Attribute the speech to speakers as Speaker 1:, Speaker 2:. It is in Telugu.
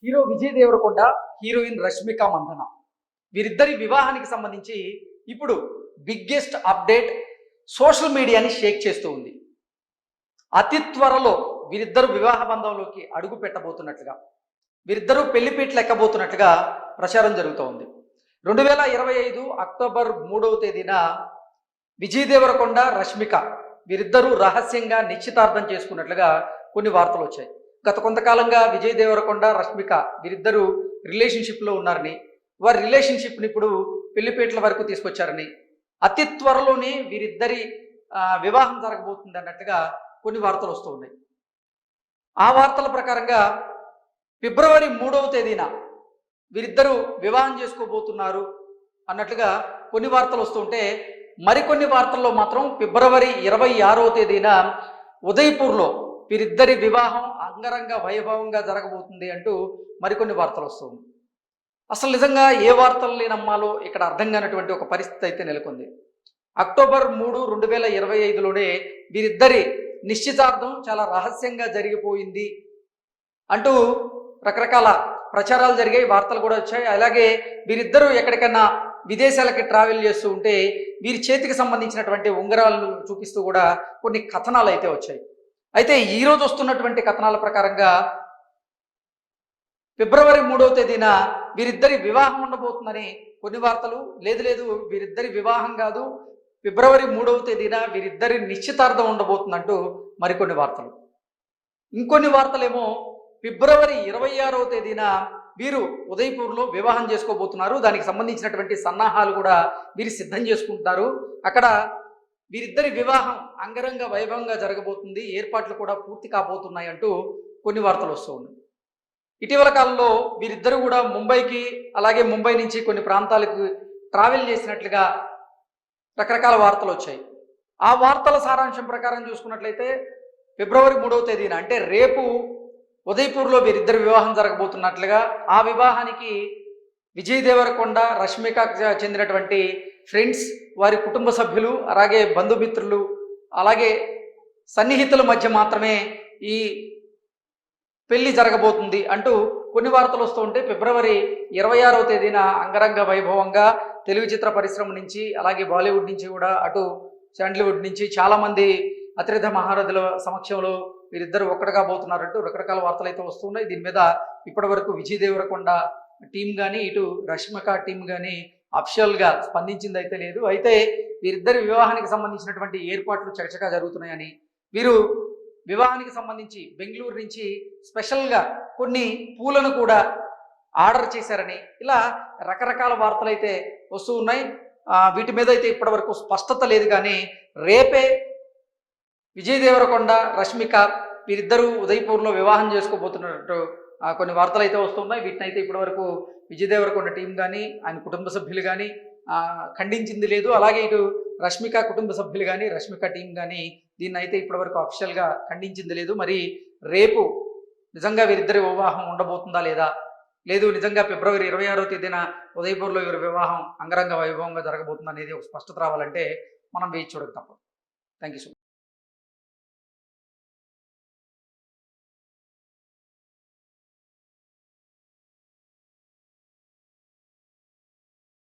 Speaker 1: హీరో విజయ్ దేవరకొండ, హీరోయిన్ రష్మిక మందన వీరిద్దరి వివాహానికి సంబంధించి ఇప్పుడు బిగ్గెస్ట్ అప్డేట్ సోషల్ మీడియాని షేక్ చేస్తూ ఉంది. అతి త్వరలో వీరిద్దరు వివాహ బంధంలోకి అడుగు పెట్టబోతున్నట్లుగా, వీరిద్దరూ పెళ్లిపీటలు ఎక్కబోతున్నట్లుగా ప్రచారం జరుగుతూ ఉంది. 2025 అక్టోబర్ 3వ తేదీన విజయ్ దేవరకొండ, రష్మిక వీరిద్దరూ రహస్యంగా నిశ్చితార్థం చేసుకున్నట్లుగా కొన్ని వార్తలు వచ్చాయి. గత కొంతకాలంగా విజయ్ దేవరకొండ, రష్మిక వీరిద్దరూ రిలేషన్షిప్లో ఉన్నారని, వారి రిలేషన్షిప్ని ఇప్పుడు పెళ్లిపీటల వరకు తీసుకొచ్చారని, అతి త్వరలోనే వీరిద్దరి వివాహం జరగబోతుంది అన్నట్టుగా కొన్ని వార్తలు వస్తూ ఉన్నాయి. ఆ వార్తల ప్రకారంగా ఫిబ్రవరి 3వ తేదీన వీరిద్దరూ వివాహం చేసుకోబోతున్నారు అన్నట్లుగా కొన్ని వార్తలు వస్తుంటే, మరికొన్ని వార్తల్లో మాత్రం ఫిబ్రవరి 26వ తేదీన ఉదయ్పూర్లో వీరిద్దరి వివాహం అంగరంగ వైభవంగా జరగబోతుంది అంటూ మరికొన్ని వార్తలు వస్తుంది. అసలు నిజంగా ఏ వార్తల్ని నమ్మాలో ఇక్కడ అర్థం కానటువంటి ఒక పరిస్థితి అయితే నెలకొంది. అక్టోబర్ 3, 2025లోనే వీరిద్దరి నిశ్చితార్థం చాలా రహస్యంగా జరిగిపోయింది అంటూ రకరకాల ప్రచారాలు జరిగాయి, వార్తలు కూడా వచ్చాయి. అలాగే వీరిద్దరూ ఎక్కడికన్నా విదేశాలకి ట్రావెల్ చేస్తూ ఉంటే వీరి చేతికి సంబంధించినటువంటి ఉంగరాలను చూపిస్తూ కూడా కొన్ని కథనాలు అయితే వచ్చాయి. అయితే ఈరోజు వస్తున్నటువంటి కథనాల ప్రకారంగా ఫిబ్రవరి 3వ తేదీన వీరిద్దరి వివాహం ఉండబోతుందని కొన్ని వార్తలు, లేదు వీరిద్దరి వివాహం కాదు, ఫిబ్రవరి 3వ తేదీన వీరిద్దరి నిశ్చితార్థం ఉండబోతుందంటూ మరికొన్ని వార్తలు. ఇంకొన్ని వార్తలేమో ఫిబ్రవరి 26వ తేదీన వీరు ఉదయ్పూర్లో వివాహం చేసుకోబోతున్నారు, దానికి సంబంధించినటువంటి సన్నాహాలు కూడా వీరు సిద్ధం చేసుకుంటున్నారు, అక్కడ వీరిద్దరి వివాహం అంగరంగ వైభవంగా జరగబోతుంది, ఏర్పాట్లు కూడా పూర్తి కాబోతున్నాయి అంటూ కొన్ని వార్తలు వస్తూ ఉన్నాయి. ఇటీవల కాలంలో వీరిద్దరూ కూడా ముంబైకి, అలాగే ముంబై నుంచి కొన్ని ప్రాంతాలకు ట్రావెల్ చేసినట్లుగా రకరకాల వార్తలు వచ్చాయి. ఆ వార్తల సారాంశం ప్రకారం చూసుకున్నట్లయితే ఫిబ్రవరి 3వ తేదీన అంటే రేపు ఉదయ్పూర్లో వీరిద్దరు వివాహం జరగబోతున్నట్లుగా, ఆ వివాహానికి విజయ్ దేవరకొండ, రష్మికకు చెందినటువంటి ఫ్రెండ్స్, వారి కుటుంబ సభ్యులు, అలాగే బంధుమిత్రులు, అలాగే సన్నిహితుల మధ్య మాత్రమే ఈ పెళ్లి జరగబోతుంది అంటూ కొన్ని వార్తలు వస్తూ ఉంటే, ఫిబ్రవరి 26వ తేదీన అంగరంగ వైభవంగా తెలుగు చిత్ర పరిశ్రమ నుంచి, అలాగే బాలీవుడ్ నుంచి కూడా, అటు శాండల్వుడ్ నుంచి చాలామంది అతిరథ మహారథుల సమక్షంలో వీరిద్దరు ఒక్కడగా పోతున్నారంటూ రకరకాల వార్తలు అయితే వస్తున్నాయి. దీని మీద ఇప్పటి వరకు విజయ్ దేవరకొండ టీం కానీ, ఇటు రష్మిక టీం కానీ అఫిషియల్గా స్పందించింది అయితే లేదు. అయితే వీరిద్దరి వివాహానికి సంబంధించినటువంటి ఏర్పాట్లు చకచకా జరుగుతున్నాయని, వీరు వివాహానికి సంబంధించి బెంగళూరు నుంచి స్పెషల్గా కొన్ని పూలను కూడా ఆర్డర్ చేశారని, ఇలా రకరకాల వార్తలు అయితే వస్తూ ఉన్నాయి. వీటి మీద అయితే ఇప్పటివరకు స్పష్టత లేదు. కానీ రేపే విజయ్ దేవరకొండ, రష్మిక వీరిద్దరూ ఉదయ్పూర్లో వివాహం చేసుకోబోతున్నట్టు కొన్ని వార్తలు అయితే వస్తున్నాయి. వీటిని అయితే ఇప్పటివరకు విజయ్ దేవరకొండ టీం కానీ, ఆయన కుటుంబ సభ్యులు కానీ ఖండించింది లేదు. అలాగే ఇటు రష్మిక కుటుంబ సభ్యులు కానీ, రష్మిక టీం కానీ దీన్ని అయితే ఇప్పటివరకు అఫిషియల్గా ఖండించింది లేదు. మరి రేపు నిజంగా వీరిద్దరి వివాహం ఉండబోతుందా లేదా, లేదు నిజంగా ఫిబ్రవరి 26వ తేదీన ఉదయ్పూర్లో వీరి వివాహం అంగరంగ వైభవంగా జరగబోతుంది అనేది ఒక స్పష్టత రావాలంటే మనం వేచి చూడక తప్పదు. Thank you so much.